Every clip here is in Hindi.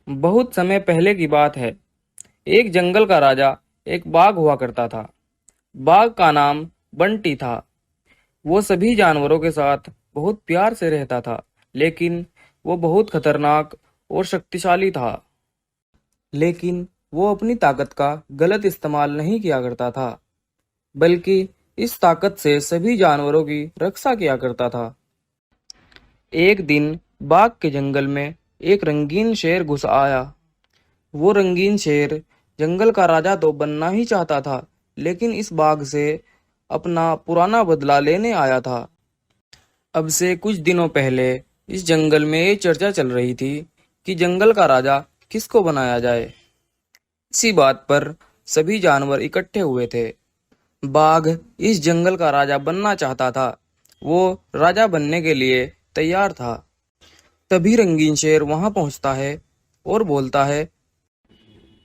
बहुत समय पहले की बात है। एक जंगल का राजा एक बाघ हुआ करता था। बाघ का नाम बंटी था। वो सभी जानवरों के साथ बहुत प्यार से रहता था, लेकिन वो बहुत खतरनाक और शक्तिशाली था। लेकिन वो अपनी ताकत का गलत इस्तेमाल नहीं किया करता था, बल्कि इस ताकत से सभी जानवरों की रक्षा किया करता था। एक दिन बाघ के जंगल में एक रंगीन शेर घुस आया। वो रंगीन शेर जंगल का राजा तो बनना ही चाहता था, लेकिन इस बाघ से अपना पुराना बदला लेने आया था। अब से कुछ दिनों पहले इस जंगल में ये चर्चा चल रही थी कि जंगल का राजा किसको बनाया जाए। इसी बात पर सभी जानवर इकट्ठे हुए थे। बाघ इस जंगल का राजा बनना चाहता था। वो राजा बनने के लिए तैयार था। तभी रंगीन शेर वहां पहुंचता है और बोलता है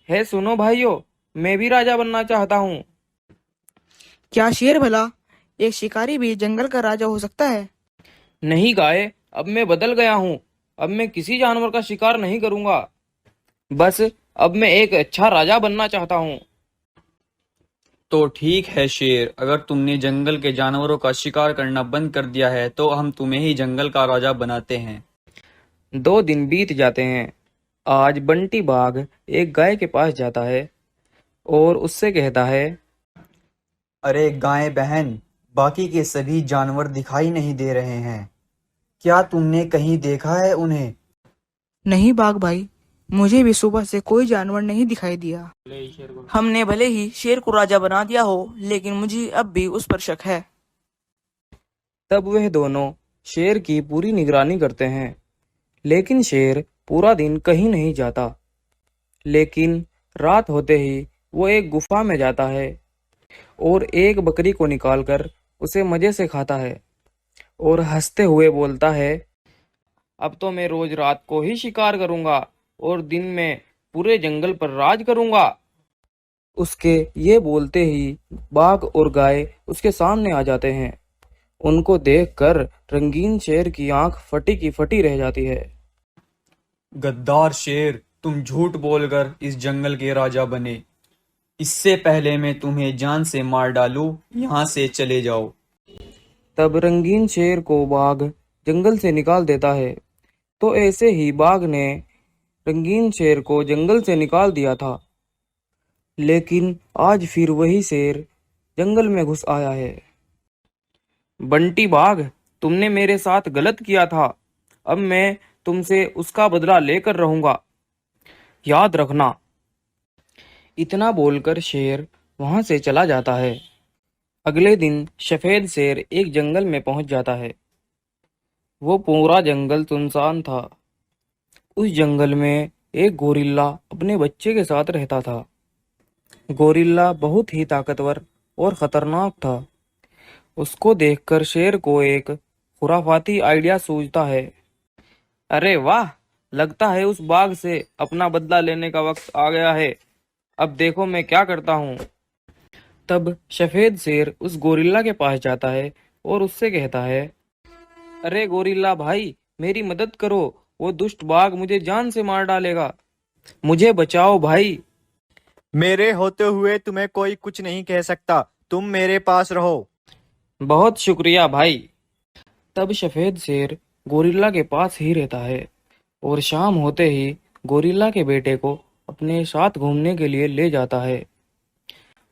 सुनो भाइयों, मैं भी राजा बनना चाहता हूँ। क्या शेर भला एक शिकारी भी जंगल का राजा हो सकता है? नहीं गाय, अब मैं बदल गया हूँ। अब मैं किसी जानवर का शिकार नहीं करूंगा। बस अब मैं एक अच्छा राजा बनना चाहता हूँ। तो ठीक है शेर, अगर तुमने जंगल के जानवरों का शिकार करना बंद कर दिया है तो हम तुम्हें ही जंगल का राजा बनाते हैं। 2 दिन बीत जाते हैं। आज बंटी बाघ एक गाय के पास जाता है और उससे कहता है, अरे गाय बहन, बाकी के सभी जानवर दिखाई नहीं दे रहे हैं। क्या तुमने कहीं देखा है उन्हें? नहीं बाघ भाई, मुझे भी सुबह से कोई जानवर नहीं दिखाई दिया। हमने भले ही शेर को राजा बना दिया हो, लेकिन मुझे अब भी उस पर शक है। तब वह दोनों शेर की पूरी निगरानी करते हैं, लेकिन शेर पूरा दिन कहीं नहीं जाता। लेकिन रात होते ही वो एक गुफा में जाता है और एक बकरी को निकालकर उसे मजे से खाता है और हंसते हुए बोलता है, अब तो मैं रोज रात को ही शिकार करूंगा और दिन में पूरे जंगल पर राज करूंगा। उसके ये बोलते ही बाघ और गाय उसके सामने आ जाते हैं। उनको देखकर रंगीन शेर की आंख फटी की फटी रह जाती है। गद्दार शेर, तुम झूठ बोलकर इस जंगल के राजा बने। इससे पहले मैं तुम्हें जान से मार डालूं, यहाँ से चले जाओ। तब रंगीन शेर को बाघ जंगल से निकाल देता है। तो ऐसे ही बाघ ने रंगीन शेर को जंगल से निकाल दिया था। लेकिन आज फिर वही शेर जंगल में घुस आया है। बंटी बाघ, तुमने मेरे साथ गलत किया था। अब मैं तुमसे उसका बदला लेकर रहूंगा, याद रखना। इतना बोलकर शेर वहां से चला जाता है। अगले दिन सफेद शेर एक जंगल में पहुंच जाता है। वो पूरा जंगल सुनसान था। उस जंगल में एक गोरिल्ला अपने बच्चे के साथ रहता था। गोरिल्ला बहुत ही ताकतवर और खतरनाक था। उसको देखकर शेर को एक खुराफाती आइडिया सूझता है। अरे वाह, लगता है उस बाघ से अपना बदला लेने का वक्त आ गया है। अब देखो मैं क्या करता हूँ। तब सफेद शेर उस गोरिल्ला के पास जाता है और उससे कहता है, अरे गोरिल्ला भाई, मेरी मदद करो। वो दुष्ट बाघ मुझे जान से मार डालेगा। मुझे बचाओ भाई। मेरे होते हुए तुम्हें कोई कुछ नहीं कह सकता। तुम मेरे पास रहो। बहुत शुक्रिया भाई। तब सफेद शेर गोरिल्ला के पास ही रहता है और शाम होते ही गोरिल्ला के बेटे को अपने साथ घूमने के लिए ले जाता है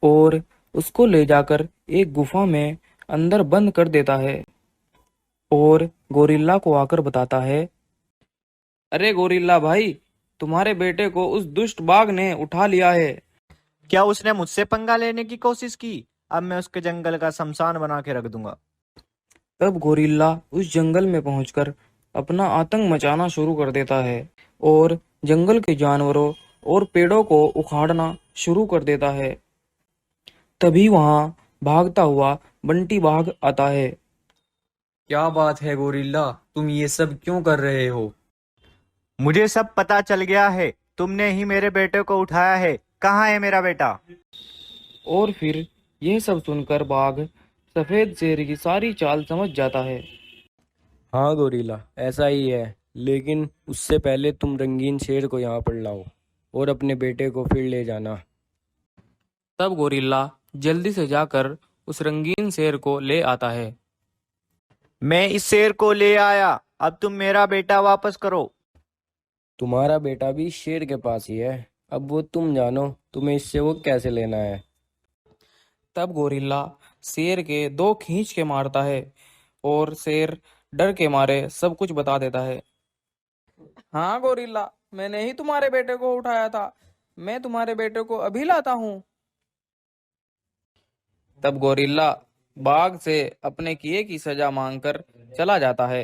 और उसको ले जाकर एक गुफा में अंदर बंद कर देता है और गोरिल्ला को आकर बताता है, अरे गोरिल्ला भाई, तुम्हारे बेटे को उस दुष्ट बाघ ने उठा लिया है। क्या उसने मुझसे पंगा लेने की कोशिश की? अब मैं उसके जंगल का शमशान बना के रख दूंगा। तब गोरिल्ला उस जंगल में पहुंचकर अपना आतंक मचाना शुरू कर देता है और जंगल के जानवरों और पेड़ों को उखाड़ना शुरू कर देता है। तभी वहां भागता हुआ बंटी बाघ आता है। क्या बात है गोरिल्ला, तुम ये सब क्यों कर रहे हो? मुझे सब पता चल गया है। तुमने ही मेरे बेटे को उठाया है। कहाँ है मेरा बेटा? और फिर यह सब सुनकर बाघ सफेद शेर की सारी चाल समझ जाता है। हाँ गोरिल्ला, ऐसा ही है। लेकिन उससे पहले तुम रंगीन शेर को यहाँ पर लाओ और अपने बेटे को फिर ले जाना। तब गोरिल्ला जल्दी से जाकर उस रंगीन शेर को ले आता है। मैं इस शेर को ले आया, अब तुम मेरा बेटा वापस करो। तुम्हारा बेटा भी शेर के पास ही है, अब वो तुम जानो तुम्हें इससे वो कैसे लेना है। तब गोरिल्ला शेर के दो खींच के मारता है और शेर डर के मारे सब कुछ बता देता है। हाँ गोरिल्ला, मैंने ही तुम्हारे बेटे को उठाया था, मैं तुम्हारे बेटे को अभी लाता हूँ। तब गोरिल्ला बाघ से अपने किए की सजा मांगकर चला जाता है।